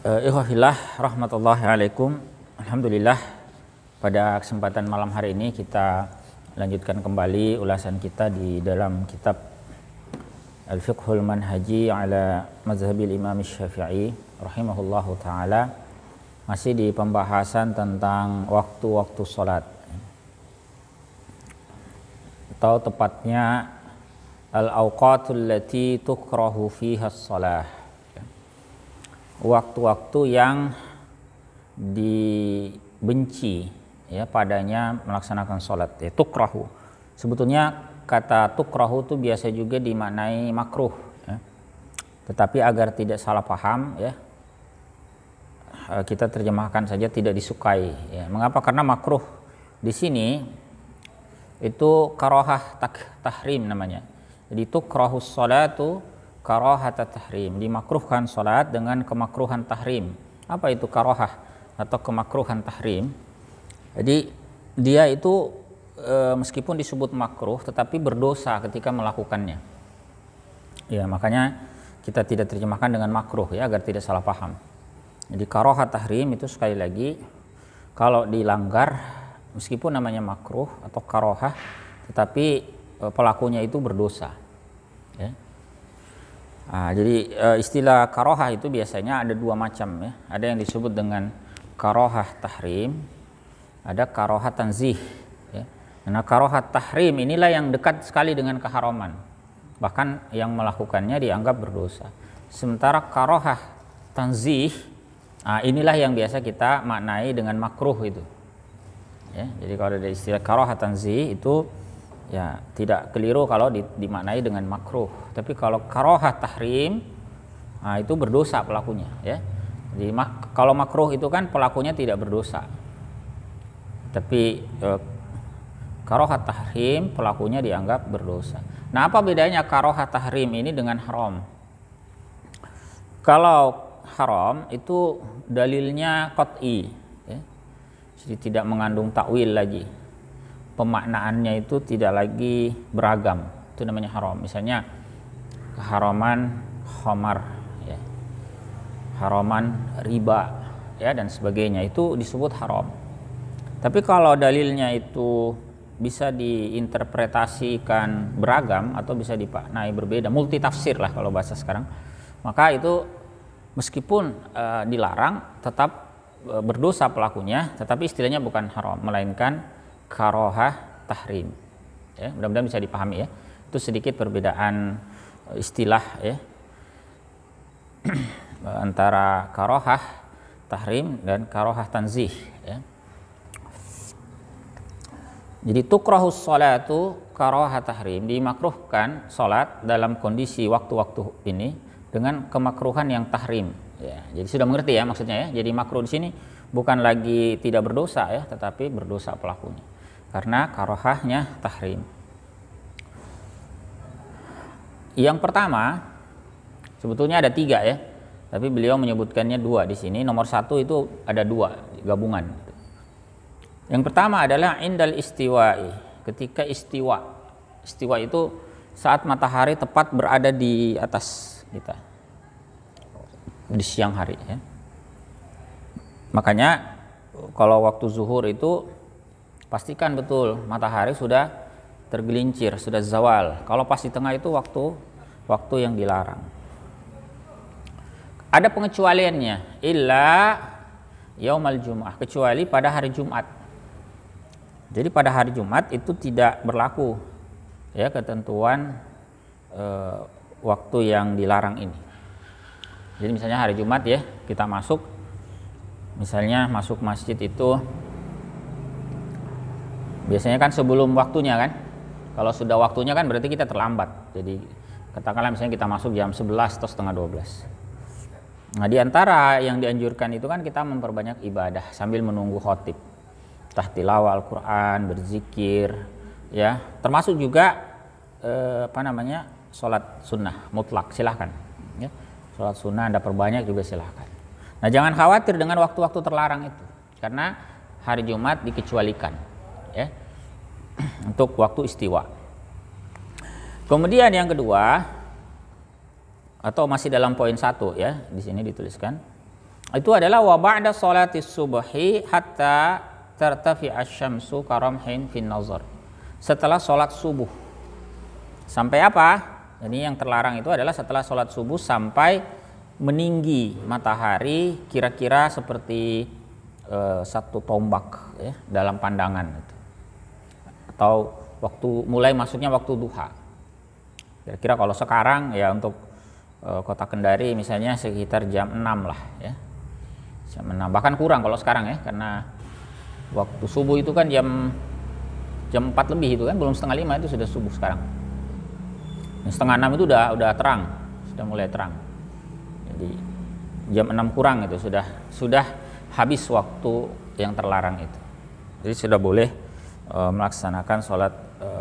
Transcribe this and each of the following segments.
Ikhwafillah rahmatullahi alaikum. Alhamdulillah, pada kesempatan malam hari ini kita lanjutkan kembali ulasan kita di dalam kitab Al-Fiqhul Manhaji ala Mazhabil Imam Syafi'i rahimahullahu ta'ala. Masih di pembahasan tentang waktu-waktu sholat, atau tepatnya al-awqatul lati tukrahu fiha shalah, waktu-waktu yang dibenci ya padanya melaksanakan sholat, ya, tukrahu. Sebetulnya kata tukrahu itu biasa juga dimaknai makruh, ya. Tetapi agar tidak salah paham, ya, kita terjemahkan saja tidak disukai, ya. Mengapa? Karena makruh di sini itu karohah tahrim namanya. Jadi tukrahus sholatu karohah tahrim, dimakruhkan sholat dengan kemakruhan tahrim. Apa itu karohah atau kemakruhan tahrim? Jadi dia itu meskipun disebut makruh tetapi berdosa ketika melakukannya, ya, makanya kita tidak terjemahkan dengan makruh, ya, agar tidak salah paham. Jadi karohah tahrim itu sekali lagi kalau dilanggar meskipun namanya makruh atau karohah tetapi pelakunya itu berdosa, ya. Nah, jadi istilah karohah itu biasanya ada dua macam, ya. Ada yang disebut dengan karohah tahrim, ada karohah tanzih, ya. Nah, karohah tahrim inilah yang dekat sekali dengan keharaman, bahkan yang melakukannya dianggap berdosa. Sementara karohah tanzih, inilah yang biasa kita maknai dengan makruh itu, ya. Jadi kalau ada istilah karohah tanzih itu, ya, tidak keliru kalau dimaknai dengan makruh. Tapi kalau karohah tahrim, itu berdosa pelakunya, ya. Jadi kalau makruh itu kan pelakunya tidak berdosa, tapi karohah tahrim pelakunya dianggap berdosa. Nah, apa bedanya karohah tahrim ini dengan haram? Kalau haram itu dalilnya qat'i, ya. Jadi tidak mengandung takwil lagi. Pemaknaannya itu tidak lagi beragam, itu namanya haram. Misalnya keharaman khamar, ya, haraman riba, ya, dan sebagainya, itu disebut haram. Tapi kalau dalilnya itu bisa diinterpretasikan beragam atau bisa dimaknai berbeda, multi tafsir lah kalau bahasa sekarang, maka itu meskipun dilarang tetap berdosa pelakunya, tetapi istilahnya bukan haram melainkan karohah tahrim, ya. Mudah-mudahan bisa dipahami, ya. Itu sedikit perbedaan istilah, ya, antara karohah tahrim dan karohah tanzih, ya. Jadi tukrahus sholatu karohah tahrim, dimakruhkan sholat dalam kondisi waktu-waktu ini dengan kemakruhan yang tahrim, ya. Jadi sudah mengerti, ya, maksudnya, ya. Jadi makruh di sini bukan lagi tidak berdosa, ya, tetapi berdosa pelakunya karena karohahnya tahrim. Yang pertama sebetulnya ada tiga, ya, tapi beliau menyebutkannya dua di sini. Nomor satu itu ada dua gabungan. Yang pertama adalah indal istiwa'i, ketika istiwa. Istiwa itu saat matahari tepat berada di atas kita di siang hari, ya. Makanya kalau waktu zuhur itu pastikan betul matahari sudah tergelincir, sudah zawal. Kalau pas di tengah itu waktu yang dilarang. Ada pengecualiannya, illa yaumal jum'ah, kecuali pada hari Jumat. Jadi pada hari Jumat itu tidak berlaku, ya, ketentuan waktu yang dilarang ini. Jadi misalnya hari Jumat, ya, kita misalnya masuk masjid itu biasanya kan sebelum waktunya, kan. Kalau sudah waktunya kan berarti kita terlambat. Jadi katakanlah misalnya kita masuk jam 11 atau setengah 12. Nah, di antara yang dianjurkan itu kan kita memperbanyak ibadah sambil menunggu khatib, tilawah Al-Quran, berzikir, ya, termasuk juga sholat sunnah mutlak, silahkan, ya. Sholat sunnah Anda perbanyak juga silahkan. Nah, jangan khawatir dengan waktu-waktu terlarang itu, karena hari Jumat dikecualikan, ya, untuk waktu istiwa. Kemudian yang kedua, atau masih dalam poin 1, ya, di sini dituliskan itu adalah wa ba'da sholatis subhi hatta tartafi asy-syamsu karamhin fin nazar. Setelah sholat subuh. Sampai apa? Jadi yang terlarang itu adalah setelah sholat subuh sampai meninggi matahari kira-kira seperti satu tombak ya, dalam pandangan itu. Atau mulai masuknya waktu duha. Kira-kira kalau sekarang ya untuk kota Kendari misalnya sekitar jam 6 lah ya. Jam 6, bahkan kurang kalau sekarang ya, karena waktu subuh itu kan jam 4 lebih itu kan, belum setengah 5 itu sudah subuh sekarang. Setengah 6 itu udah terang, sudah mulai terang. Jadi jam 6 kurang itu sudah habis waktu yang terlarang itu. Jadi sudah boleh melaksanakan sholat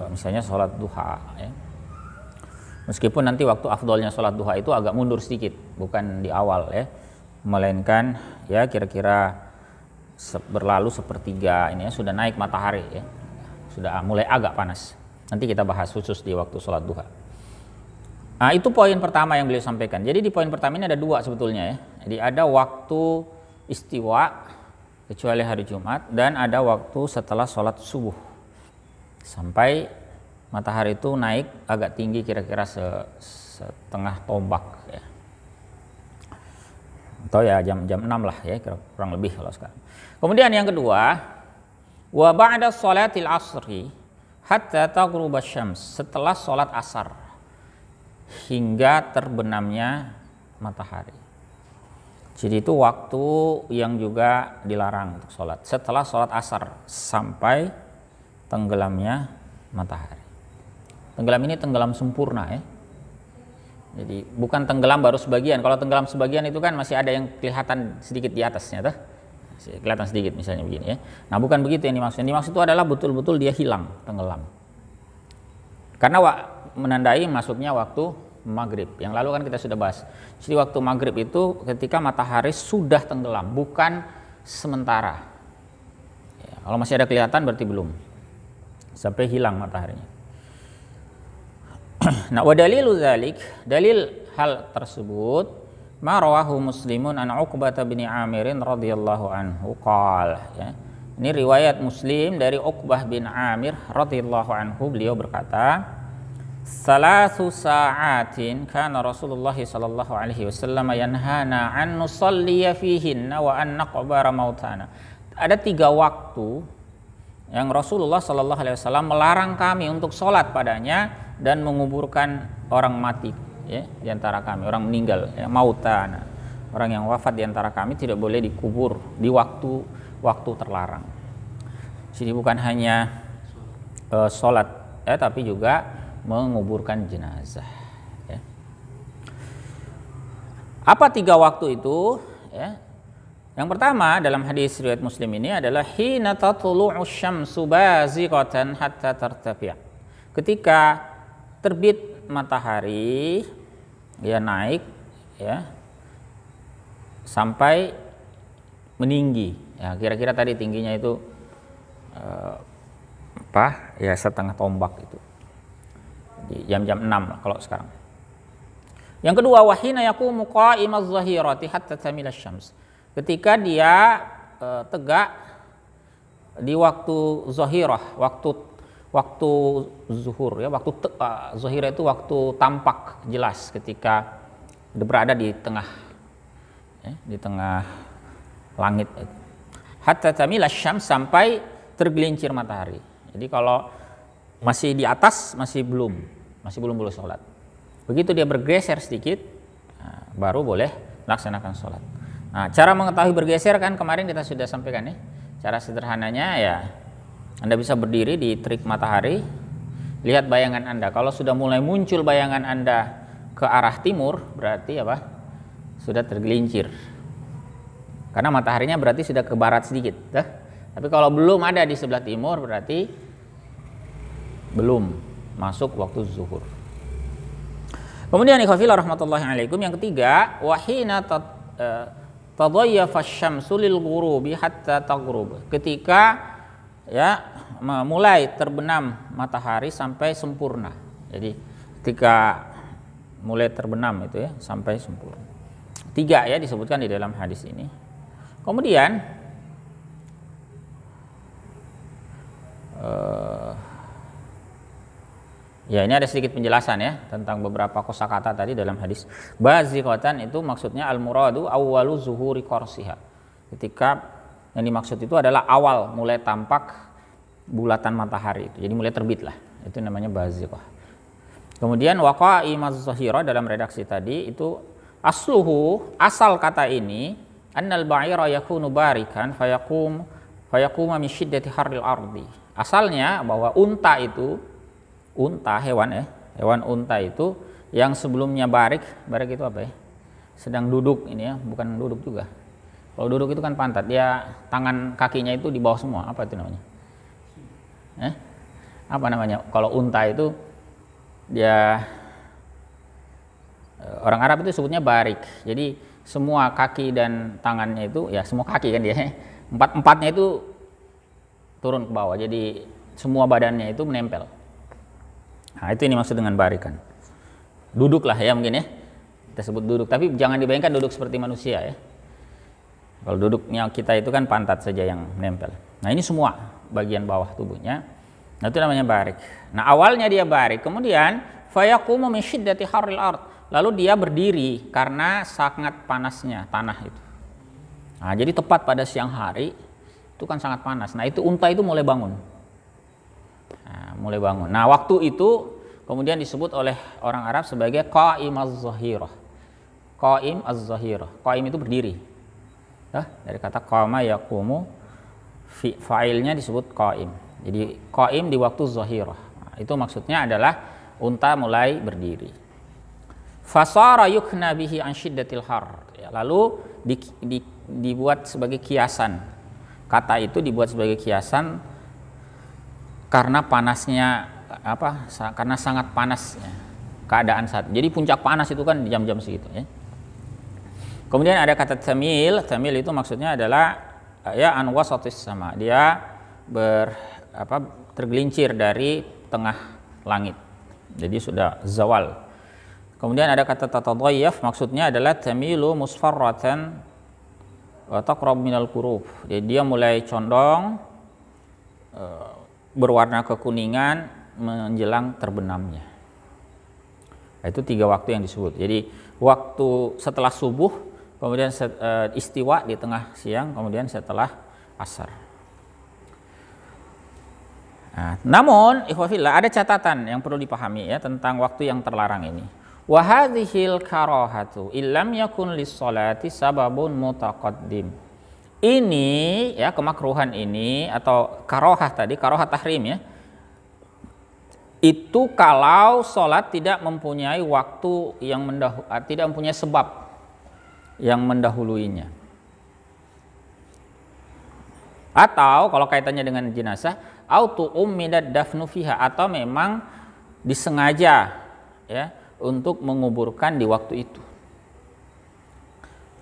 misalnya sholat duha ya. Meskipun nanti waktu afdolnya sholat duha itu agak mundur sedikit, bukan di awal ya, melainkan ya kira-kira berlalu sepertiga ini ya, sudah naik matahari ya, sudah mulai agak panas. Nanti kita bahas khusus di waktu sholat duha. Nah, itu poin pertama yang beliau sampaikan. Jadi di poin pertama ini ada dua sebetulnya ya. Jadi ada waktu istiwa kecuali hari Jumat, dan ada waktu setelah sholat subuh sampai matahari itu naik agak tinggi kira-kira setengah tombak ya. Atau ya jam 6 lah ya, kurang lebih kalau sekarang. Kemudian yang kedua, wa ba'da sholatil asri hatta taghruba syams, setelah sholat asar hingga terbenamnya matahari. Jadi itu waktu yang juga dilarang untuk sholat, setelah sholat asar sampai tenggelamnya matahari. Tenggelam ini tenggelam sempurna ya. Jadi bukan tenggelam baru sebagian. Kalau tenggelam sebagian itu kan masih ada yang kelihatan sedikit di atasnya tuh. Masih kelihatan sedikit misalnya begini ya. Nah, bukan begitu yang dimaksud. Yang dimaksud itu adalah betul-betul dia hilang, tenggelam. Karena menandai masuknya waktu maghrib. Yang lalu kan kita sudah bahas. Jadi waktu maghrib itu ketika matahari sudah tenggelam, bukan sementara. Ya, kalau masih ada kelihatan berarti belum. Sampai hilang mataharinya. Nah, wa dalilu dzalik, dalil hal tersebut ma rawahu Muslimun an Uqbah bin Amir radhiyallahu anhu qala ya. Ini riwayat Muslim dari Uqbah bin Amir radhiyallahu anhu, beliau berkata, "Salasu sa'atin kana Rasulullah sallallahu alaihi wasallam yanhana an nusalliya fihinna wa an naqbara mautana." Ada 3 waktu yang Rasulullah sallallahu alaihi wasallam melarang kami untuk sholat padanya dan menguburkan orang mati ya, di antara kami, orang meninggal ya, mautana, orang yang wafat di antara kami tidak boleh dikubur di waktu terlarang. Jadi bukan hanya sholat ya, tapi juga menguburkan jenazah ya. Apa 3 waktu itu ya? Yang pertama dalam hadis riwayat Muslim ini adalah hina tatlu'u syamsu bazighatan hatta tartafi'. Ketika terbit matahari ya naik ya sampai meninggi ya, kira-kira tadi tingginya itu ya setengah tombak itu di jam-jam 6 lah kalau sekarang. Yang kedua, wahina yaqumu qa'imaz zahirati hatta tamila syams, ketika dia tegak di waktu zahirah, waktu zuhur ya, waktu zahirah itu waktu tampak jelas ketika berada di tengah ya, di tengah langit. Hatta tamila syams, sampai tergelincir matahari. Jadi kalau masih di atas masih belum boleh sholat. Begitu dia bergeser sedikit, baru boleh laksanakan sholat. Nah, cara mengetahui bergeser kan kemarin kita sudah sampaikan ya. Cara sederhananya ya, Anda bisa berdiri di terik matahari, lihat bayangan Anda. Kalau sudah mulai muncul bayangan Anda ke arah timur, berarti apa? Sudah tergelincir. Karena mataharinya berarti sudah ke barat sedikit. Tapi kalau belum ada di sebelah timur, berarti belum masuk waktu zuhur. Kemudian ikhwafillah rahmatullahi alaikum, yang ketiga, wahina tadayyafa syamsu lil ghurubi hatta taghrub, ketika ya mulai terbenam matahari sampai sempurna. Jadi ketika mulai terbenam itu ya sampai sempurna. 3 ya disebutkan di dalam hadis ini. Kemudian ya ini ada sedikit penjelasan ya tentang beberapa kosakata tadi dalam hadis. Bazighatan itu maksudnya al-muradu awwalu zuhuri qarsiha. Ketika yang dimaksud itu adalah awal mulai tampak bulatan matahari itu. Jadi mulai terbit lah. Itu namanya bazighah. Kemudian waqa'imaz zahira dalam redaksi tadi itu asluhu, asal kata ini annal ba'ira yakunu barikan fayaquma min syiddati harril ardi. Asalnya bahwa unta hewan unta itu yang sebelumnya barik itu apa ya? Sedang duduk ini ya, bukan duduk juga. Kalau duduk itu kan pantat, dia tangan kakinya itu di bawah semua. Apa itu namanya? Apa namanya? Kalau unta itu dia orang Arab itu sebutnya barik. Jadi semua kaki dan tangannya itu ya semua kaki kan dia. Empatnya itu turun ke bawah. Jadi semua badannya itu menempel. Nah, itu ini maksud dengan barikan. Duduk lah ya mungkin ya. Kita sebut duduk, tapi jangan dibayangkan duduk seperti manusia ya. Kalau duduknya kita itu kan pantat saja yang menempel. Nah, ini semua bagian bawah tubuhnya. Nah, itu namanya barik. Nah, awalnya dia barik, kemudian fayaqumu min syiddati harril ard. Lalu dia berdiri karena sangat panasnya tanah itu. Nah, jadi tepat pada siang hari itu kan sangat panas. Nah, itu unta itu mulai bangun. Nah, waktu itu kemudian disebut oleh orang Arab sebagai qa'im az-zahirah. Qa'im az-zahirah. Qa'im itu berdiri. Dari kata qama yaqumu, fa'ilnya disebut qa'im. Jadi qa'im di waktu zahirah. Nah, itu maksudnya adalah unta mulai berdiri. Fasara yukna bihi an syiddatil har. Ya, lalu dibuat sebagai kiasan. Kata itu dibuat sebagai kiasan karena panasnya karena sangat panasnya keadaan saat. Jadi puncak panas itu kan di jam-jam segitu ya. Kemudian ada kata tamil itu maksudnya adalah ya an wasatis sama. Dia tergelincir dari tengah langit. Jadi sudah zawal. Kemudian ada kata tatadayyaf maksudnya adalah tamilu musfarratan wa taqrab minal qurub. Jadi dia mulai condong berwarna kekuningan menjelang terbenamnya. Nah, itu 3 waktu yang disebut. Jadi waktu setelah subuh, kemudian istiwa di tengah siang, kemudian setelah asar. Nah, namun ikhwafillah ada catatan yang perlu dipahami ya tentang waktu yang terlarang ini. Wa hadhil karahatu illam yakun lis-sholati sababun mutaqaddim. Ini ya kemakruhan ini atau karohah tadi, karohah tahrim ya. Itu kalau sholat tidak mempunyai waktu yang tidak mempunyai sebab yang mendahuluinya. Atau kalau kaitannya dengan jenazah, autu ummidat dafnu fiha, atau memang disengaja ya untuk menguburkan di waktu itu.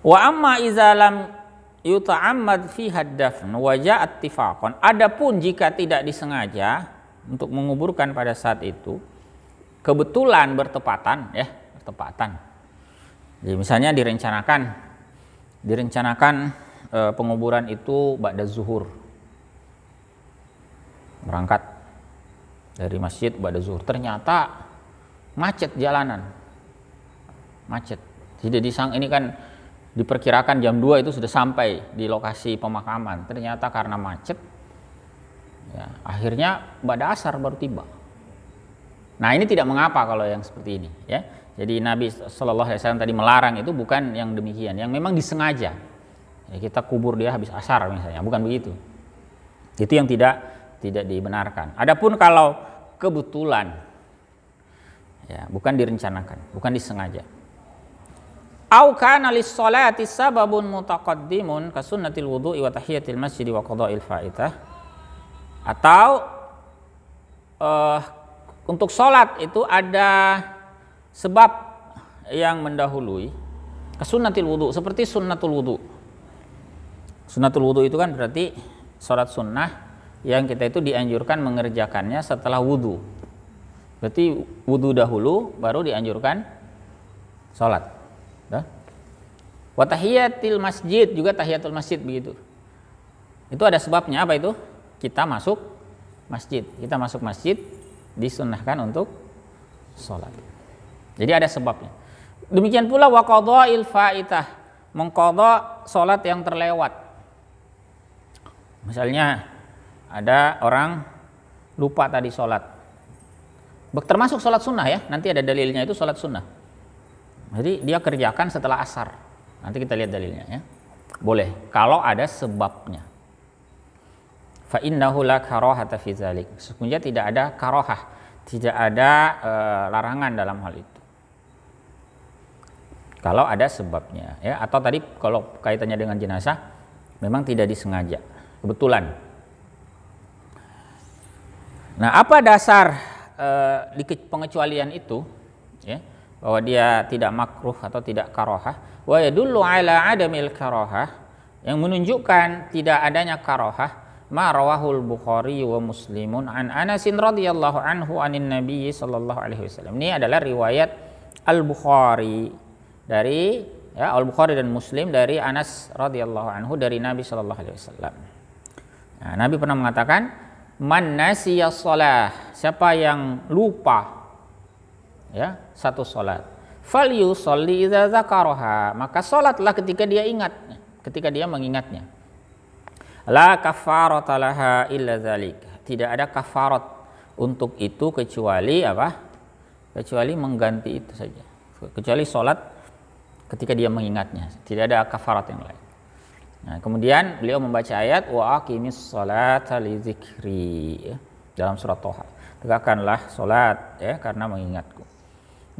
Wa amma iza lam yuta'ammad fiha dafn wa ja'a ittifaqan. Adapun jika tidak disengaja untuk menguburkan pada saat itu, kebetulan bertepatan. Jadi misalnya direncanakan penguburan itu ba'da zuhur. Berangkat dari masjid ba'da zuhur, ternyata macet jalanan. Jadi ini kan diperkirakan jam 2 itu sudah sampai di lokasi pemakaman. Ternyata karena macet ya, akhirnya ba'da asar baru tiba. Nah, ini tidak mengapa kalau yang seperti ini ya. Jadi Nabi SAW tadi melarang itu bukan yang demikian, yang memang disengaja ya, kita kubur dia habis asar misalnya, bukan begitu. Itu yang tidak dibenarkan. Adapun kalau kebetulan ya, bukan direncanakan, bukan disengaja. Au kana lis-sholati sababun mutaqaddimun ka sunnatil wudu'i wa tahiyatil masjid wa qada'il faitah. Atau untuk sholat itu ada sebab yang mendahului ka sunnatil wudu', seperti sunnatul wudu'. Sunnatul wudu' itu kan berarti sholat sunnah yang kita itu dianjurkan mengerjakannya setelah wudu. Berarti wudu dahulu baru dianjurkan sholat. Wa tahiyatil masjid, juga tahiyatul masjid begitu. Itu ada sebabnya, apa itu? Kita masuk masjid. Kita masuk masjid disunnahkan untuk sholat. Jadi ada sebabnya. Demikian pula wa qadha'il faitah, mengqadha sholat yang terlewat. Misalnya ada orang lupa tadi sholat. Termasuk sholat sunnah ya, nanti ada dalilnya itu sholat sunnah. Jadi dia kerjakan setelah asar. Nanti kita lihat dalilnya ya. Boleh kalau ada sebabnya. Fa innahu la karahata fi dzalik. Sesungguhnya tidak ada karahah, tidak ada larangan dalam hal itu. Kalau ada sebabnya ya, atau tadi kalau kaitannya dengan jenazah memang tidak disengaja, kebetulan. Nah, apa dasar di pengecualian itu ya, bahwa dia tidak makruh atau tidak karahah? Wa yadullu ala adamil karahah, yang menunjukkan tidak adanya karahah ma rawahul Bukhari wa Muslimun an Anas radhiyallahu anhu anin Nabi sallallahu alaihi wasallam. Ini adalah riwayat Al-Bukhari dari ya, Al-Bukhari dan Muslim dari Anas radhiyallahu anhu dari Nabi sallallahu alaihi wasallam. Nah, Nabi pernah mengatakan, man nasiya shalah, siapa yang lupa ya satu salat, falyusalli idza dzakaraha, maka salatlah ketika dia ingat, ketika dia mengingatnya. La kafarata laha illa dzalik, tidak ada kafarat untuk itu kecuali apa? Kecuali mengganti itu saja. Kecuali salat ketika dia mengingatnya, tidak ada kafarat yang lain. Nah, kemudian beliau membaca ayat wa aqimis sholata li dzikri ya, dalam surat Thaha. Tegakkanlah salat ya karena mengingatku.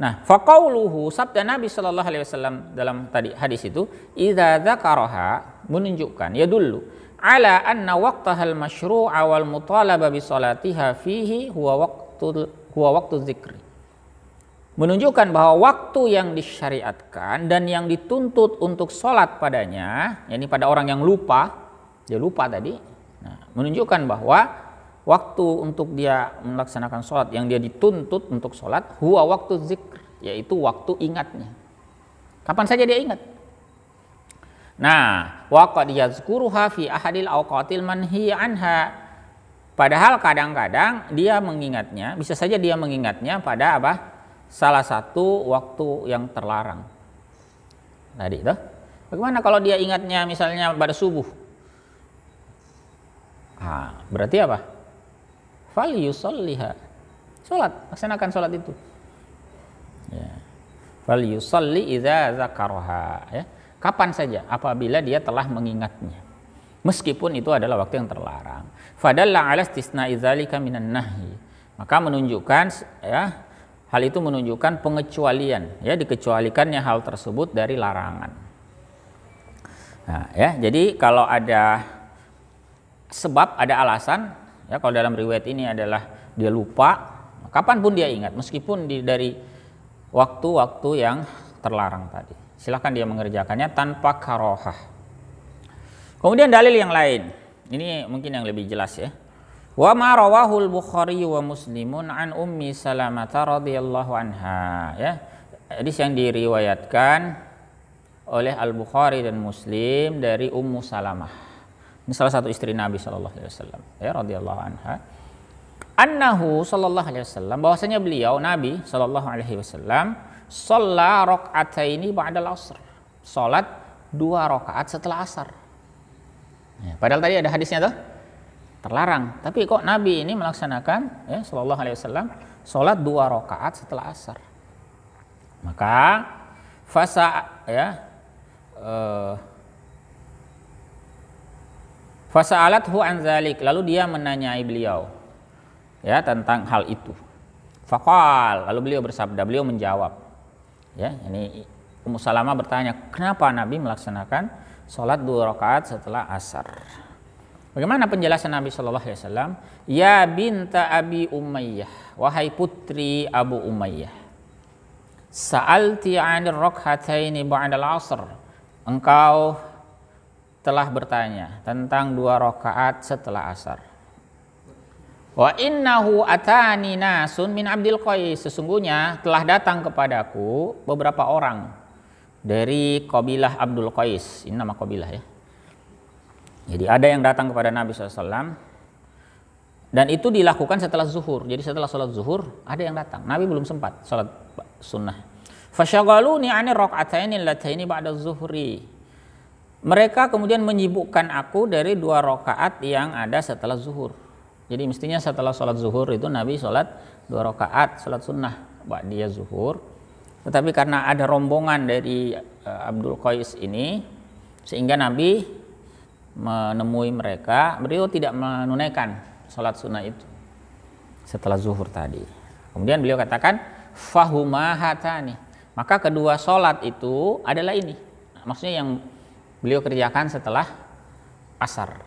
Nah, faqauluhu, sabda Nabi sallallahu alaihi wasallam dalam tadi hadis itu, idza dzakaraha, menunjukkan ya dulu ala anna waqtahal masyru'a wal mutalaba bi salatiha fihi huwa waqtu dzikri. Menunjukkan bahwa waktu yang disyariatkan dan yang dituntut untuk sholat padanya, yakni pada orang yang lupa, dia lupa tadi. Nah, menunjukkan bahwa waktu untuk dia melaksanakan sholat yang dia dituntut untuk sholat, huwa waktu zikr, yaitu waktu ingatnya. Kapan saja dia ingat. Nah, wa qad yazkuruha fi ahadil awqatil manhi anha. Padahal kadang-kadang dia mengingatnya, bisa saja dia mengingatnya pada apa? Salah satu waktu yang terlarang. Tadi itu. Bagaimana kalau dia ingatnya misalnya pada subuh? Ah, berarti apa? Fal yusalliha, sholat, laksanakan sholat itu ya. Fal yusalli idza dzakaraha ya. Kapan saja apabila dia telah mengingatnya, meskipun itu adalah waktu yang terlarang. Fadalla ala istisna'i dzalika minan nahyi, maka menunjukkan ya, hal itu menunjukkan pengecualian ya, dikecualikannya hal tersebut dari larangan. Nah, ya, jadi kalau ada sebab, ada alasan ya, kalau dalam riwayat ini adalah dia lupa, kapanpun dia ingat, meskipun dari waktu-waktu yang terlarang tadi, silakan dia mengerjakannya tanpa karohah. Kemudian dalil yang lain, ini mungkin yang lebih jelas ya. Wa ma rawahul Bukhari wa Muslimun an Ummi Salamah radhiyallahu anha ya. Hadis yang diriwayatkan oleh Al-Bukhari dan Muslim dari Ummu Salamah. Ini salah satu istri Nabi sallallahu alaihi wasallam ya, radhiyallahu anha. Annahu sallallahu alaihi wasallam, bahwasanya beliau Nabi sallallahu alaihi wasallam shalla raka'ataini ba'dal asr. Salat 2 rakaat setelah asar. Ya, padahal tadi ada hadisnya tuh terlarang, tapi kok Nabi ini melaksanakan ya sallallahu alaihi wasallam salat 2 rakaat setelah asar. Maka fasa ya fasa'alathu an dzalik, lalu dia menanyai beliau ya tentang hal itu. Faqal, lalu beliau bersabda, beliau menjawab ya, ini Ummu Salamah bertanya, kenapa Nabi melaksanakan salat 2 rakaat setelah asar? Bagaimana penjelasan Nabi sallallahu alaihi wasallam? Ya binta Abi Umayyah, wahai putri Abu Umayyah, sa'alti 'anil rak'ataini ba'dal 'asr, engkau telah bertanya tentang 2 rakaat setelah asar. Wa innahu atani nasun min Abdil Qais, sesungguhnya telah datang kepadaku beberapa orang dari kabilah Abdul Qais. Ini nama kabilah ya. Jadi ada yang datang kepada Nabi SAW, dan itu dilakukan setelah zuhur. Jadi setelah sholat zuhur ada yang datang. Nabi belum sempat sholat sunnah. Fasyaghaluni 'ani raka'ataini allataini ba'da zuhri. Mereka kemudian menyibukkan aku dari 2 rakaat yang ada setelah zuhur. Jadi mestinya setelah sholat zuhur itu Nabi sholat 2 rakaat sholat sunnah ba'diyah zuhur. Tetapi karena ada rombongan dari Abdul Qais ini, sehingga Nabi menemui mereka, beliau tidak menunaikan sholat sunnah itu setelah zuhur tadi. Kemudian beliau katakan fahuma hatani, maka kedua sholat itu adalah ini. Maksudnya yang beliau kerjakan setelah asar.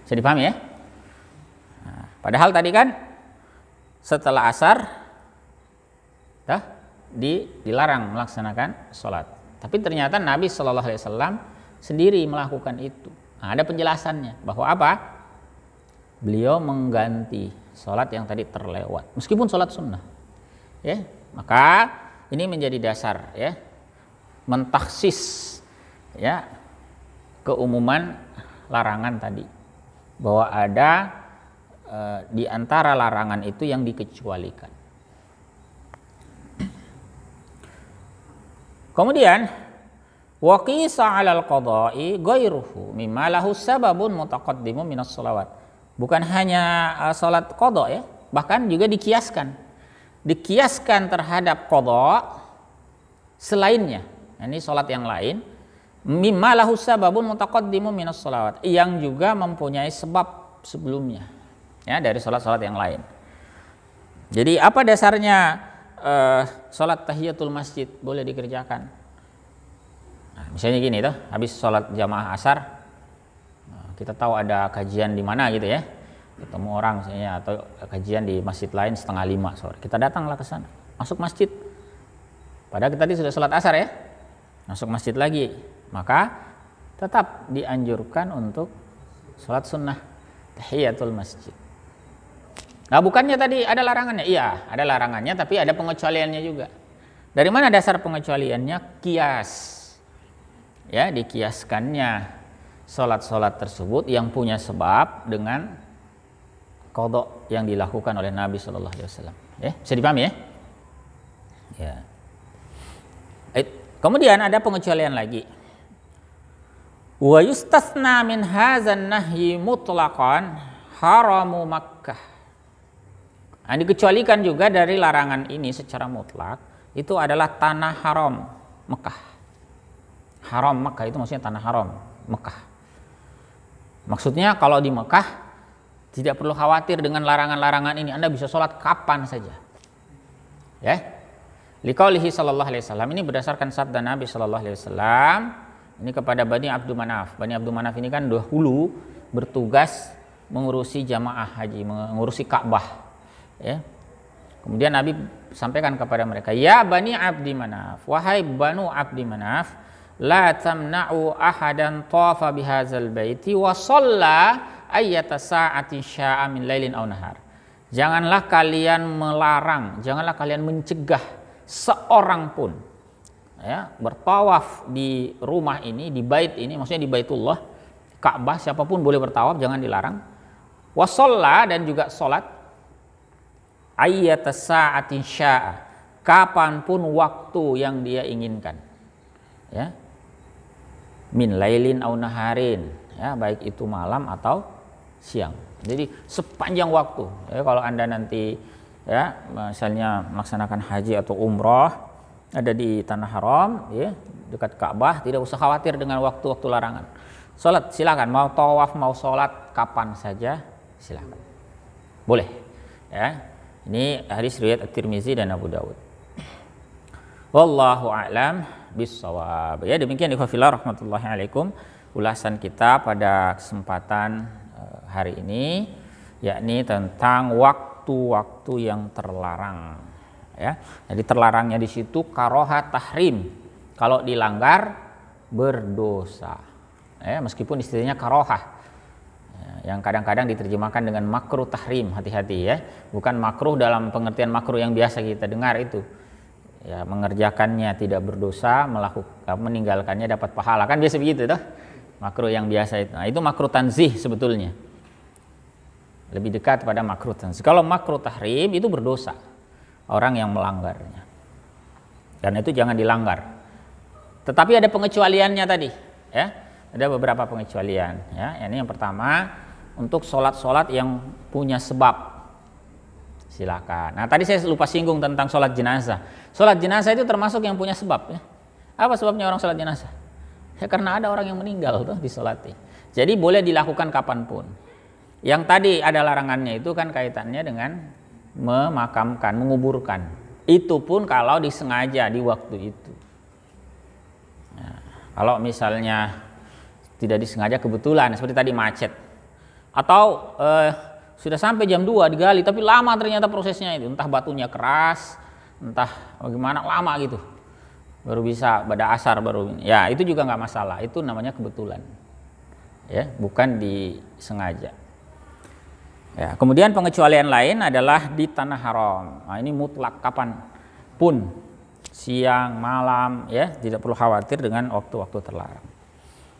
Bisa dipahami ya? Nah, padahal tadi kan setelah asar dilarang melaksanakan sholat. Tapi ternyata Nabi Shallallahu Alaihi Wasallam sendiri melakukan itu. Nah, ada penjelasannya bahwa apa? Beliau mengganti sholat yang tadi terlewat, meskipun sholat sunnah. Ya, maka ini menjadi dasar ya, mentaksis ya keumuman larangan tadi, bahwa ada di antara larangan itu yang dikecualikan. Kemudian waqisa 'alal qada'i ghairuhu mimma lahu sababun mutaqaddimun minas shalawat. Bukan hanya salat qada ya, bahkan juga dikiaskan terhadap qada selainnya. Nah, ini salat yang lain, mimma lahu sababun mutaqaddimun minas shalawat, yang juga mempunyai sebab sebelumnya ya dari salat-salat yang lain. Jadi apa dasarnya salat tahiyatul masjid boleh dikerjakan? Nah, misalnya gini tuh, habis salat jamaah asar, kita tahu ada kajian di mana gitu ya, ketemu orang misalnya, atau kajian di masjid lain 4:30 sore, kita datanglah ke sana, masuk masjid, padahal kita tadi sudah sholat asar ya, masuk masjid lagi, maka tetap dianjurkan untuk sholat sunnah tahiyatul masjid. Nah, bukannya tadi ada larangannya? Iya, ada larangannya, tapi ada pengecualiannya juga. Dari mana dasar pengecualiannya? Kias ya, dikiaskannya sholat-sholat tersebut yang punya sebab dengan qada yang dilakukan oleh Nabi Shallallahu Alaihi Wasallam. Ya, bisa dipahami ya? Ya. Kemudian ada pengecualian lagi. Wa yustasna min hadzan nahyi mutlaqan haramu Makkah. Nah, dikecualikan juga dari larangan ini secara mutlak, itu adalah tanah haram Mekah. Haram Mekah itu maksudnya tanah haram Mekah. Maksudnya kalau di Mekah tidak perlu khawatir dengan larangan-larangan ini, Anda bisa sholat kapan saja. Ya. Liqaulihi sallallahu alaihi wasallam, ini berdasarkan sabda Nabi sallallahu alaihi wasallam ini kepada Bani Abdul Manaf. Bani Abdul Manaf ini kan dahulu bertugas mengurusi jamaah haji, mengurusi Ka'bah. Ya. Kemudian Nabi sampaikan kepada mereka, ya Bani Abdi Manaf, wahai Banu Abdi Manaf, la tamna'u ahadan tawafa bihadzal baiti wa shalla ayyata sa'atin sya'a min lailin aw nahar. Janganlah kalian melarang, janganlah kalian mencegah seorang pun ya bertawaf di rumah ini, di bait ini, maksudnya di Baitullah Ka'bah, siapapun boleh bertawaf, jangan dilarang. Wa shalla, dan juga salat ayyata sa'atin sya'a, kapanpun waktu yang dia inginkan. Ya. Min lailin au naharin, ya, baik itu malam atau siang. Jadi sepanjang waktu. Ya, kalau Anda nanti ya misalnya melaksanakan haji atau umroh ada di tanah haram ya, dekat Ka'bah, tidak usah khawatir dengan waktu-waktu larangan. Salat silakan, mau tawaf mau salat kapan saja silakan. Boleh. Ya. Ini hadis riwayat At-Tirmizi dan Abu Dawud. Wallahu a'lam bissawab. Ya, demikian ikhwafillah rahmatullahi alaikum ulasan kita pada kesempatan hari ini, yakni tentang waktu-waktu yang terlarang. Ya, jadi terlarangnya di situ karoha tahrim. Kalau dilanggar berdosa. Ya, meskipun istilahnya karohah, yang kadang-kadang diterjemahkan dengan makruh tahrim, hati-hati ya, bukan makruh dalam pengertian makruh yang biasa kita dengar itu. ya mengerjakannya tidak berdosa, meninggalkannya dapat pahala, kan biasa begitu toh, makruh yang biasa itu. Nah, itu makruh tanzih sebetulnya, lebih dekat pada makruh tanzih. Kalau makruh tahrim itu berdosa orang yang melanggarnya, dan itu jangan dilanggar. Tetapi ada pengecualiannya tadi, ya, ada beberapa pengecualian, ya. Ini yang pertama, untuk sholat-sholat yang punya sebab, silakan. Nah, tadi saya lupa singgung tentang sholat jenazah. Sholat jenazah itu termasuk yang punya sebab, ya. Apa sebabnya orang sholat jenazah? Ya karena ada orang yang meninggal tuh disolati. Jadi boleh dilakukan kapanpun. Yang tadi ada larangannya itu kan kaitannya dengan memakamkan, menguburkan. Itu pun kalau disengaja di waktu itu. Nah, kalau misalnya tidak disengaja kebetulan, seperti tadi macet, atau sudah sampai jam 2 digali tapi lama ternyata prosesnya itu, entah batunya keras, entah bagaimana lama gitu, baru bisa pada asar baru, ya itu juga nggak masalah, itu namanya kebetulan, ya bukan disengaja. Ya, kemudian pengecualian lain adalah di tanah haram. Nah, ini mutlak kapan pun, siang malam, ya tidak perlu khawatir dengan waktu-waktu terlarang.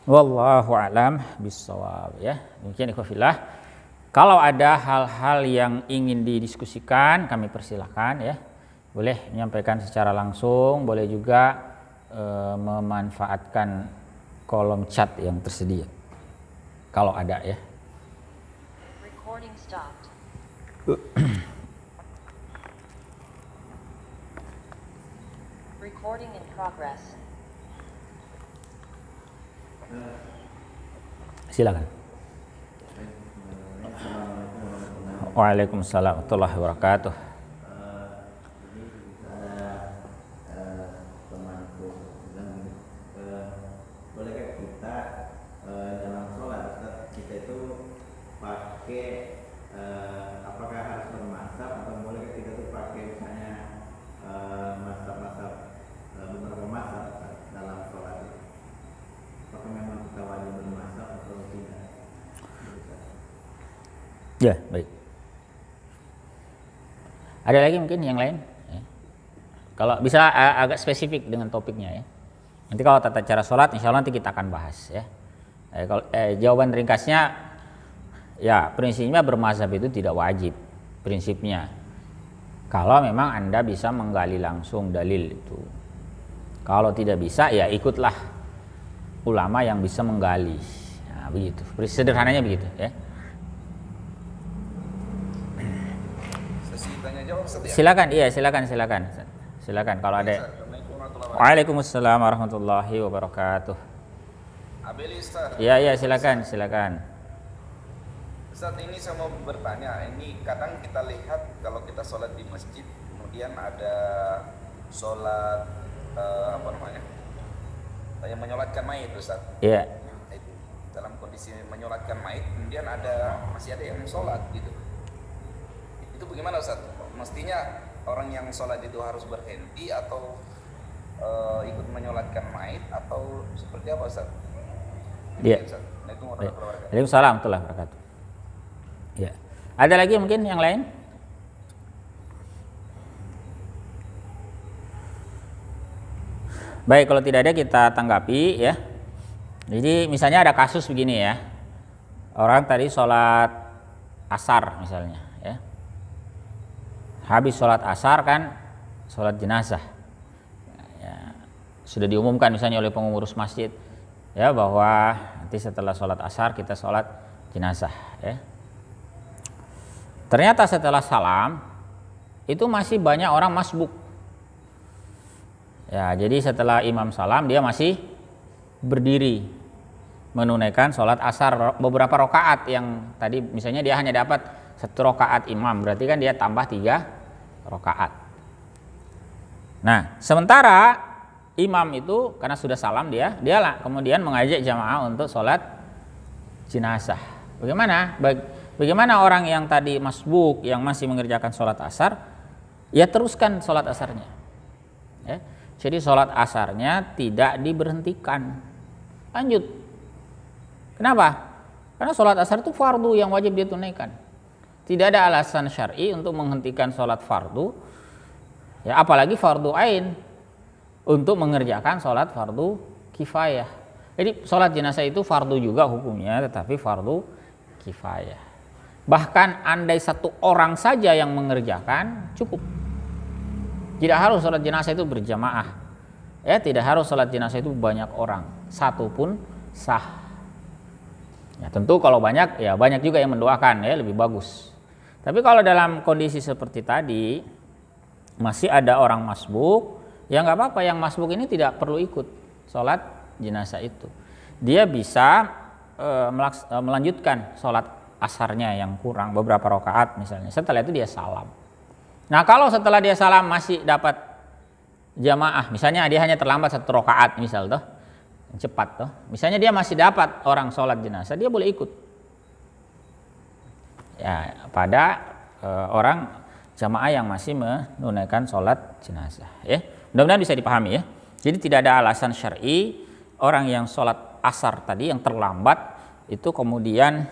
Wallahu a'lam bishawab, ya. Demikian ikhwafillah. Kalau ada hal-hal yang ingin didiskusikan, kami persilahkan, ya. Boleh menyampaikan secara langsung, boleh juga memanfaatkan kolom chat yang tersedia. Kalau ada, ya. Recording stopped. Recording in progress. Silakan. Waalaikumsalam warahmatullahi wabarakatuh. Bolehkah kita dalam sholat kita itu pakai apakah harus bermazhab atau bolehkah kita tuh pakai misalnya mazhab-mazhab beberapa mazhab dalam sholat itu? Apakah memang kita wajib bermazhab atau tidak? Ya, baik. Ada lagi mungkin yang lain? Ya. Kalau bisa agak spesifik dengan topiknya, ya. Nanti kalau tata cara sholat, insya Allah nanti kita akan bahas, ya. Jawaban ringkasnya, ya prinsipnya bermazhab itu tidak wajib, prinsipnya. Kalau memang Anda bisa menggali langsung dalil itu. Kalau tidak bisa, ya ikutlah ulama yang bisa menggali. Nah, begitu. Sederhananya begitu, ya. Silakan, iya silakan kalau ada. Waalaikumsalam warahmatullahi wabarakatuh. Abeli Ustaz. Iya silakan. Ustaz, ini saya mau bertanya, ini kadang kita lihat kalau kita sholat di masjid, kemudian ada sholat yang menyolatkan mayit, Ustaz. Iya. Dalam kondisi menyolatkan mayit, kemudian masih ada yang sholat gitu. Itu bagaimana, Ustaz? Mestinya orang yang sholat itu harus berhenti atau ikut menyolatkan mayit atau seperti apa, Ustaz? Iya. Waalaikumsalam warahmatullahi wabarakatuh. Ya. Ada lagi mungkin yang lain? Baik, kalau tidak ada kita tanggapi, ya. Jadi misalnya ada kasus begini, ya. Orang tadi sholat asar misalnya, ya. Habis sholat asar kan sholat jenazah, ya, sudah diumumkan misalnya oleh pengurus masjid, ya, bahwa nanti setelah sholat asar kita sholat jenazah, ya. Ternyata setelah salam itu masih banyak orang masbuk, ya. Jadi setelah imam salam dia masih berdiri menunaikan sholat asar beberapa rakaat, yang tadi misalnya dia hanya dapat 1 rakaat imam, berarti kan dia tambah 3 rakaat. Nah, sementara imam itu karena sudah salam dia lah kemudian mengajak jamaah untuk sholat jenazah. Bagaimana orang yang tadi masbuk yang masih mengerjakan sholat asar, ya teruskan sholat asarnya, ya. Jadi sholat asarnya tidak diberhentikan, lanjut. Kenapa? Karena sholat asar itu fardu yang wajib dia tunaikan. Tidak ada alasan syar'i untuk menghentikan sholat fardu, Ya, apalagi fardu ain untuk mengerjakan sholat fardu kifayah. Jadi sholat jenazah itu fardu juga hukumnya, tetapi fardu kifayah. Bahkan andai satu orang saja yang mengerjakan cukup. Tidak harus sholat jenazah itu berjamaah. Ya, tidak harus sholat jenazah itu banyak orang, satu pun sah. Ya, tentu kalau banyak, ya banyak juga yang mendoakan, ya lebih bagus. Tapi kalau dalam kondisi seperti tadi masih ada orang masbuk, ya nggak apa-apa, yang masbuk ini tidak perlu ikut sholat jenazah itu. Dia bisa melanjutkan sholat asarnya yang kurang beberapa rakaat misalnya. Setelah itu dia salam. Nah, kalau setelah dia salam masih dapat jamaah, misalnya dia hanya terlambat 1 rakaat misal toh, cepat toh. Misalnya dia masih dapat orang sholat jenazah, dia boleh ikut. Ya, pada orang jamaah yang masih menunaikan sholat jenazah. Ya, mudah-mudahan bisa dipahami ya. Jadi tidak ada alasan syar'i orang yang sholat asar tadi yang terlambat itu kemudian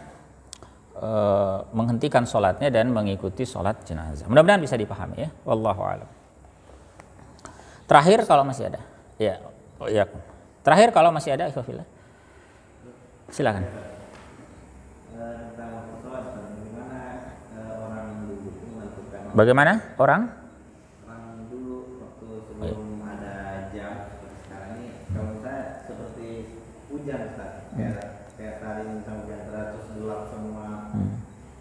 menghentikan sholatnya dan mengikuti sholat jenazah. Mudah-mudahan bisa dipahami ya. Wallahu a'lam. Terakhir kalau masih ada, ya, oh iya. Terakhir kalau masih ada, ikhwafillah, silakan. Bagaimana orang dulu waktu sebelum ada jam seperti sekarang ini, kalau misalnya seperti hujan Ustaz, kayak tadi misalnya hujan terus gelap semua,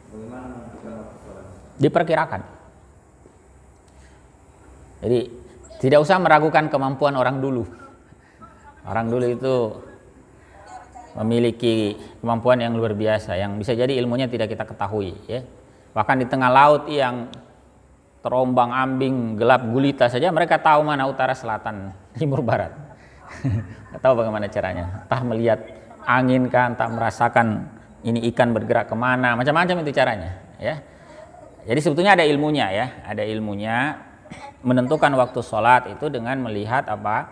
bagaimana menentukan waktu sholat? Diperkirakan. Jadi tidak usah meragukan kemampuan orang dulu. Orang dulu itu memiliki kemampuan yang luar biasa, yang bisa jadi ilmunya tidak kita ketahui ya. Bahkan di tengah laut yang terombang ambing gelap gulita saja mereka tahu mana utara, selatan, timur, barat. Tahu bagaimana caranya, entah melihat angin kan, entah merasakan ini ikan bergerak kemana, macam-macam itu caranya ya. Jadi sebetulnya ada ilmunya ya, ada ilmunya menentukan waktu sholat itu dengan melihat apa,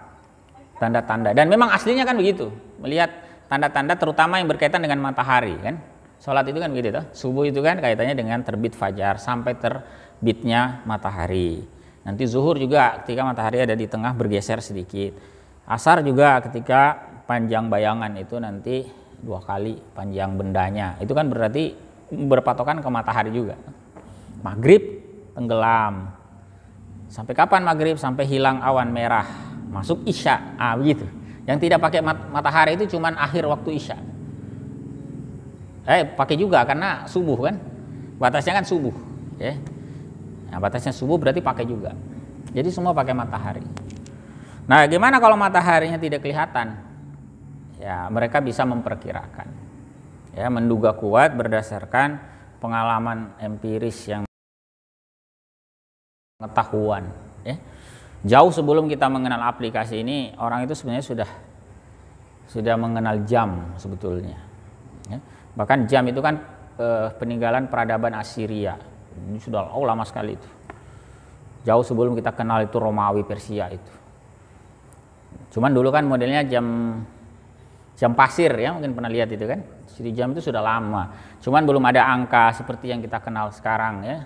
tanda-tanda. Dan memang aslinya kan begitu, melihat tanda-tanda terutama yang berkaitan dengan matahari kan. Sholat itu kan begitu toh. Subuh itu kan kaitannya dengan terbit fajar sampai terbitnya matahari. Nanti zuhur juga ketika matahari ada di tengah bergeser sedikit. Asar juga ketika panjang bayangan itu nanti 2 kali panjang bendanya. Itu kan berarti berpatokan ke matahari juga. Maghrib tenggelam. Sampai kapan maghrib? Sampai hilang awan merah. Masuk isya. Begitu. Yang tidak pakai matahari itu cuman akhir waktu isya. Pakai juga karena subuh kan, batasnya kan subuh ya. Nah, batasnya subuh berarti pakai juga. Jadi semua pakai matahari. Nah, gimana kalau mataharinya tidak kelihatan? Ya, mereka bisa memperkirakan. Ya, menduga kuat berdasarkan pengalaman empiris yang pengetahuan ya. Jauh sebelum kita mengenal aplikasi ini, orang itu sebenarnya sudah mengenal jam sebetulnya ya. Bahkan jam itu kan peninggalan peradaban Assyria. Ini sudah lama sekali itu. Jauh sebelum kita kenal itu Romawi, Persia itu. Cuman dulu kan modelnya jam pasir ya, mungkin pernah lihat itu kan. Jadi jam itu sudah lama. Cuman belum ada angka seperti yang kita kenal sekarang ya.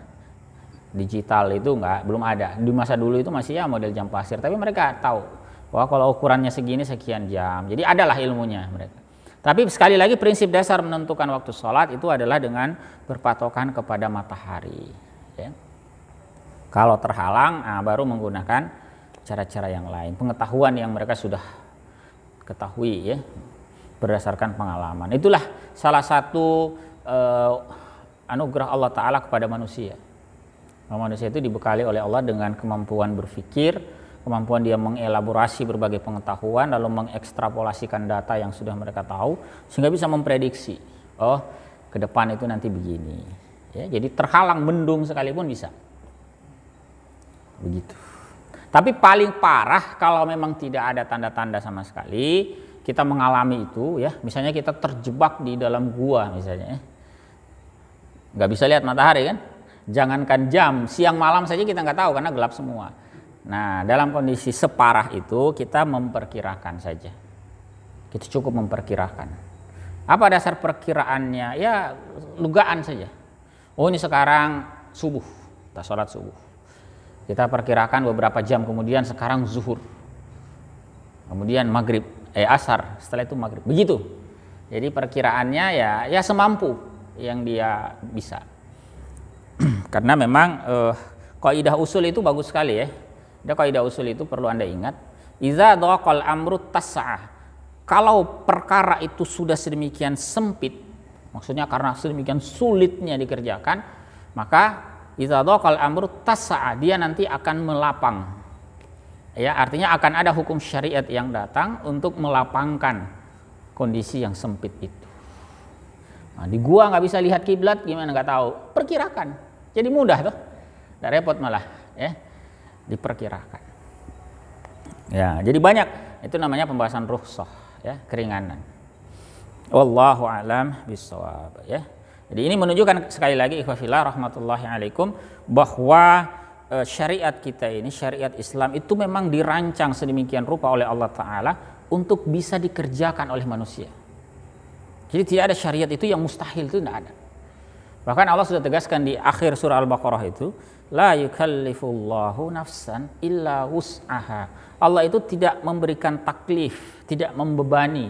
Digital itu belum ada. Di masa dulu itu masih ya model jam pasir, tapi mereka tahu bahwa kalau ukurannya segini sekian jam. Jadi adalah ilmunya mereka. Tapi sekali lagi prinsip dasar menentukan waktu sholat itu adalah dengan berpatokan kepada matahari ya. Kalau terhalang baru menggunakan cara-cara yang lain, pengetahuan yang mereka sudah ketahui ya, berdasarkan pengalaman. Itulah salah satu anugerah Allah Ta'ala kepada manusia. Manusia itu dibekali oleh Allah dengan kemampuan berpikir, kemampuan dia mengelaborasi berbagai pengetahuan, lalu mengekstrapolasikan data yang sudah mereka tahu, sehingga bisa memprediksi, oh ke depan itu nanti begini. Ya, jadi terhalang mendung sekalipun bisa. Begitu. Tapi paling parah kalau memang tidak ada tanda-tanda sama sekali, kita mengalami itu ya, misalnya kita terjebak di dalam gua misalnya, nggak bisa lihat matahari kan, jangankan jam, siang malam saja kita nggak tahu karena gelap semua. Nah, dalam kondisi separah itu kita memperkirakan saja. Kita cukup memperkirakan. Apa dasar perkiraannya? Ya, dugaan saja. Oh, ini sekarang subuh, kita sholat subuh. Kita perkirakan beberapa jam kemudian sekarang zuhur. Kemudian maghrib, asar, setelah itu maghrib. Begitu. Jadi perkiraannya ya semampu yang dia bisa. Karena memang kaidah usul itu bagus sekali ya. Ada kaidah usul itu perlu Anda ingat. Iza dhaqal amru tas'a. Kalau perkara itu sudah sedemikian sempit, maksudnya karena sedemikian sulitnya dikerjakan, maka iza dhaqal amru tas'a, dia nanti akan melapang. Ya, artinya akan ada hukum syariat yang datang untuk melapangkan kondisi yang sempit itu. Nah, di gua nggak bisa lihat kiblat, gimana nggak tahu? Perkirakan, jadi mudah tuh, nggak repot malah, ya, diperkirakan. Ya, jadi banyak itu namanya pembahasan rukhsah, ya, keringanan. Wallahu a'lam bishawab, ya. Jadi ini menunjukkan sekali lagi ikhwafillah rahmatullahi alaikum bahwa syariat kita ini, syariat Islam itu memang dirancang sedemikian rupa oleh Allah Ta'ala untuk bisa dikerjakan oleh manusia. Jadi tidak ada syariat itu yang mustahil, itu tidak ada. Bahkan Allah sudah tegaskan di akhir surah Al-Baqarah itu, la yukallifullahu nafsan illa wus'aha. Allah itu tidak memberikan taklif, tidak membebani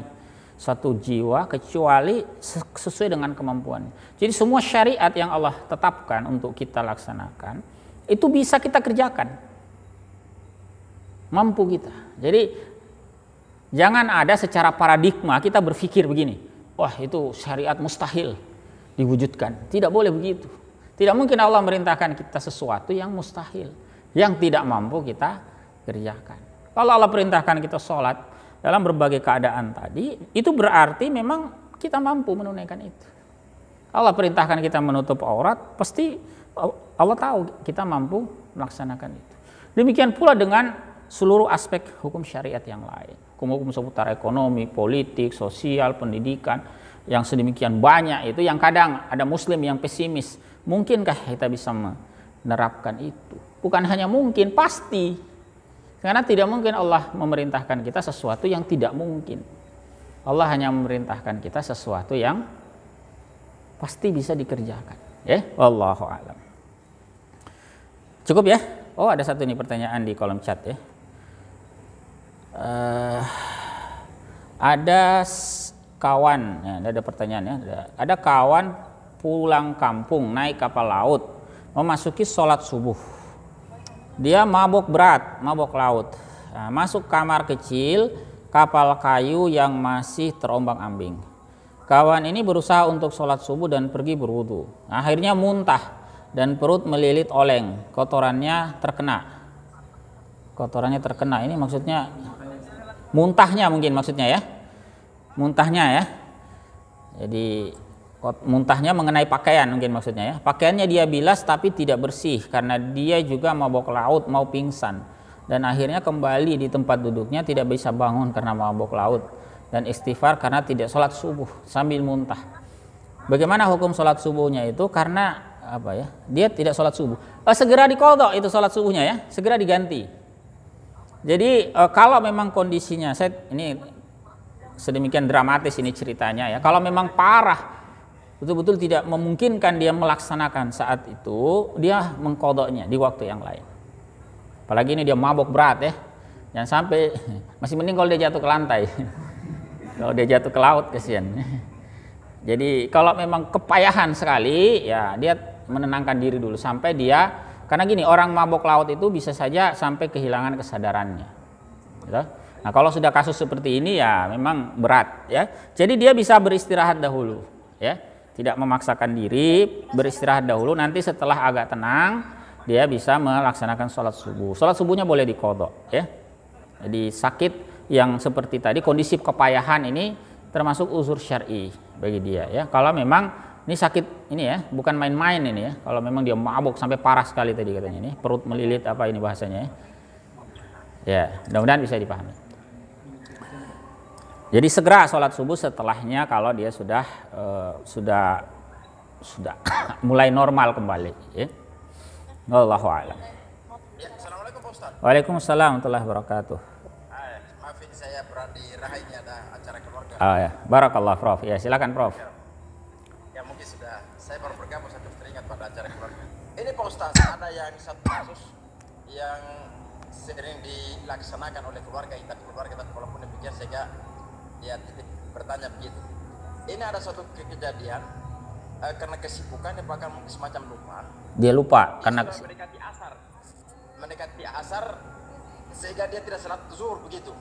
satu jiwa kecuali sesuai dengan kemampuan. Jadi semua syariat yang Allah tetapkan untuk kita laksanakan itu bisa kita kerjakan, mampu kita. Jadi jangan ada secara paradigma kita berpikir begini, wah itu syariat mustahil diwujudkan. Tidak boleh begitu. Tidak mungkin Allah merintahkan kita sesuatu yang mustahil, yang tidak mampu kita kerjakan. Kalau Allah perintahkan kita sholat dalam berbagai keadaan tadi, itu berarti memang kita mampu menunaikan itu. Allah perintahkan kita menutup aurat, pasti Allah tahu kita mampu melaksanakan itu. Demikian pula dengan seluruh aspek hukum syariat yang lain. Hukum-hukum seputar ekonomi, politik, sosial, pendidikan, yang sedemikian banyak itu, yang kadang ada muslim yang pesimis. Mungkinkah kita bisa menerapkan itu? Bukan hanya mungkin, pasti. Karena tidak mungkin Allah memerintahkan kita sesuatu yang tidak mungkin. Allah hanya memerintahkan kita sesuatu yang pasti bisa dikerjakan. Ya, wallahu a'lam. Cukup ya? Oh, ada satu nih pertanyaan di kolom chat ya. Ada kawan, ya, ada pertanyaan ya. Ada kawan pulang kampung naik kapal laut, memasuki sholat subuh. Dia mabuk berat, mabuk laut. Nah, masuk kamar kecil kapal kayu yang masih terombang-ambing. Kawan ini berusaha untuk sholat subuh dan pergi berwudu. Akhirnya muntah dan perut melilit oleng, kotorannya terkena. Kotorannya terkena, ini maksudnya muntahnya mungkin maksudnya ya. Muntahnya ya. Jadi muntahnya mengenai pakaian mungkin maksudnya ya. Pakaiannya dia bilas tapi tidak bersih karena dia juga mabok laut, mau pingsan. Dan akhirnya kembali di tempat duduknya, tidak bisa bangun karena mabok laut. Dan istighfar karena tidak sholat subuh sambil muntah. Bagaimana hukum sholat subuhnya itu? Karena apa ya? Dia tidak sholat subuh. Segera diqadha itu sholat subuhnya ya, segera diganti. Jadi kalau memang kondisinya, ini sedemikian dramatis ini ceritanya ya. Kalau memang parah, betul-betul tidak memungkinkan dia melaksanakan saat itu, dia mengqadhanya di waktu yang lain. Apalagi ini dia mabok berat ya. Jangan sampai, masih mending kalau dia jatuh ke lantai. Kalau dia jatuh ke laut kasihan. Jadi kalau memang kepayahan sekali, ya dia menenangkan diri dulu sampai dia, karena gini, orang mabok laut itu bisa saja sampai kehilangan kesadarannya. Gitu. Nah kalau sudah kasus seperti ini ya memang berat ya. Jadi dia bisa beristirahat dahulu, ya, tidak memaksakan diri, beristirahat dahulu. Nanti setelah agak tenang, dia bisa melaksanakan sholat subuh. Sholat subuhnya boleh diqadha, ya. Jadi sakit yang seperti tadi, kondisi kepayahan ini termasuk uzur syar'i bagi dia ya. Kalau memang ini sakit ini ya, bukan main-main ini ya. Kalau memang dia mabuk sampai parah sekali tadi katanya ini, perut melilit apa ini bahasanya ya. Ya, mudah-mudahan bisa dipahami. Jadi segera sholat subuh setelahnya kalau dia sudah mulai normal kembali ya. Wallahu a'lam. Ya, assalamualaikum Pak Ustaz. Waalaikumsalam warahmatullahi wabarakatuh. Maafin saya berat di Raha, ini ada acara keluarga. Oh ya, barakallah Prof. Ya, silakan Prof. Ya mungkin sudah, saya baru bergabung, saya teringat pada acara keluarga. Ini Pak Ustaz, ada yang satu kasus yang sering dilaksanakan oleh keluarga kita walaupun demikian sehingga dia titip bertanya begitu. Ini ada suatu kejadian karena kesibukannya bahkan semacam lupa. Dia lupa karena sudah mendekati asar sehingga dia tidak salat zuhur begitu.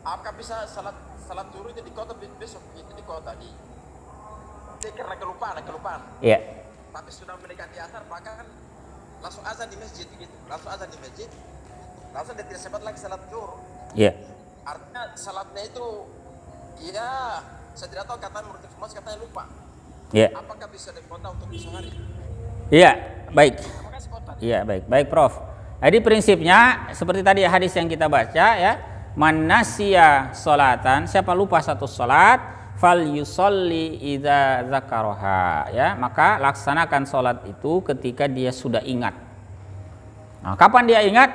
Apakah bisa salat zuhur itu di kota besok begitu di kota dia karena kelupaan. Iya. Tapi sudah mendekati asar bahkan langsung azan di masjid begitu. Langsung dia tidak sempat lagi salat zuhur. Iya. Artinya salatnya itu ya saya tidak tahu menurut informasi katanya lupa. Iya. Apakah bisa dikota untuk besok hari? Iya, baik. Apakah sekota? Iya, baik Prof. Jadi prinsipnya seperti tadi hadis yang kita baca ya, man nasiya sholatan, siapa lupa satu salat, fal yusolli idza dzakaraha, ya, maka laksanakan salat itu ketika dia sudah ingat. Nah, kapan dia ingat?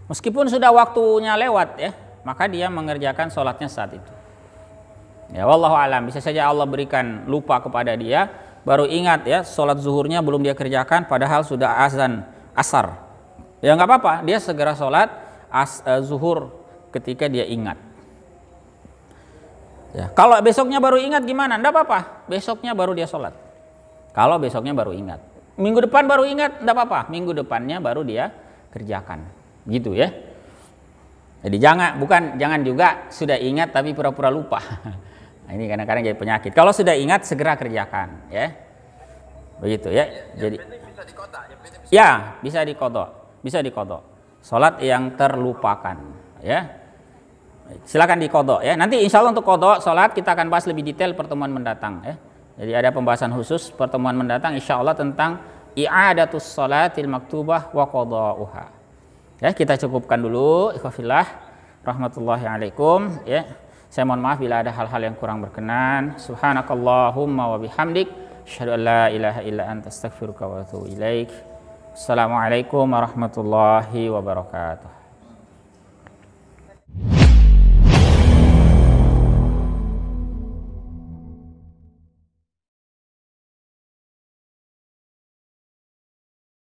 Meskipun sudah waktunya lewat ya, maka dia mengerjakan salatnya saat itu. Ya, wallahu alam, bisa saja Allah berikan lupa kepada dia, baru ingat ya, sholat zuhurnya belum dia kerjakan, padahal sudah azan asar. Ya nggak apa-apa, dia segera sholat zuhur ketika dia ingat. Ya, kalau besoknya baru ingat gimana? Nggak apa-apa, besoknya baru dia sholat. Kalau besoknya baru ingat, minggu depan baru ingat, nggak apa-apa, minggu depannya baru dia kerjakan, gitu ya. Jadi jangan juga sudah ingat tapi pura-pura lupa. Nah, ini kadang-kadang jadi penyakit. Kalau sudah ingat segera kerjakan, ya. Begitu ya. Jadi bisa di kota, ya, bisa dikodok. Salat yang terlupakan, ya. Silakan dikodok ya. Nanti insya Allah untuk kodok salat kita akan bahas lebih detail pertemuan mendatang, ya. Jadi ada pembahasan khusus pertemuan mendatang insya Allah tentang i'adatus salatil maktubah wa qada'uha. Ya, kita cukupkan dulu. Ikhwafillah rahmatullahi alaikum, ya. Saya mohon maaf bila ada hal-hal yang kurang berkenan. Subhanakallahumma wa bihamdik, asyhadu an la ilaha illa anta astaghfiruka wa atubu ilaik. Assalamualaikum warahmatullahi wabarakatuh.